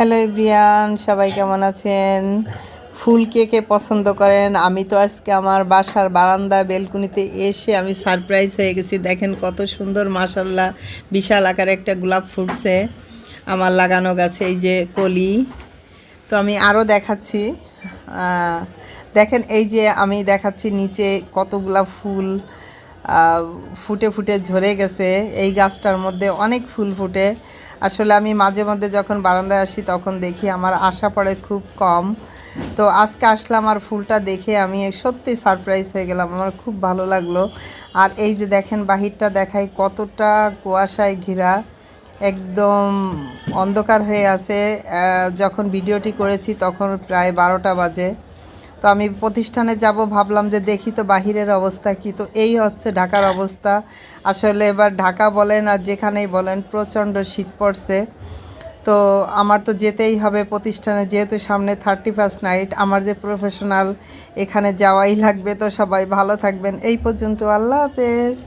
Hello everyone, সবাই কেমন আছেন? ফুল কে কে পছন্দ করেন? আমি তো আজকে আমার বাসার বারান্দা বেলকুনিতে এসে আমি সারপ্রাইজ হয়ে গেছি। দেখেন কত সুন্দর, মাশাল্লাহ, বিশাল আকারে একটা গোলাপ ফুটছে আমার লাগানো গাছে, এই যে কলি। তো আমি আরও দেখাচ্ছি। দেখেন, এই যে আমি দেখাচ্ছি নিচে কতগুলা ফুল ফুটে ফুটে ঝরে গেছে। এই গাছটার মধ্যে অনেক ফুল ফুটে। আসলে আমি মাঝে মধ্যে যখন বারান্দায় আসি তখন দেখি, আমার আশা পড়ে খুব কম। তো আজকে আসলাম আর ফুলটা দেখে আমি সত্যি সারপ্রাইজ হয়ে গেলাম, আমার খুব ভালো লাগলো। আর এই যে দেখেন, বাহিরটা দেখাই, কতটা কুয়াশায় ঘেরা, একদম অন্ধকার হয়ে আছে। যখন ভিডিওটি করেছি তখন প্রায় 12টা বাজে। তো আমি প্রতিষ্ঠানে যাব, ভাবলাম যে দেখি তো বাহিরের অবস্থা কী। তো এই হচ্ছে ঢাকার অবস্থা। আসলে এবার ঢাকা বলেন আর যেখানেই বলেন, প্রচণ্ড শীত পড়ছে। তো আমার তো যেতেই হবে প্রতিষ্ঠানে, যেহেতু সামনে 31st নাইট, আমার যে প্রফেশনাল, এখানে যাওয়াই লাগবে। তো সবাই ভালো থাকবেন। এই পর্যন্ত, আল্লাহ হাফেজ।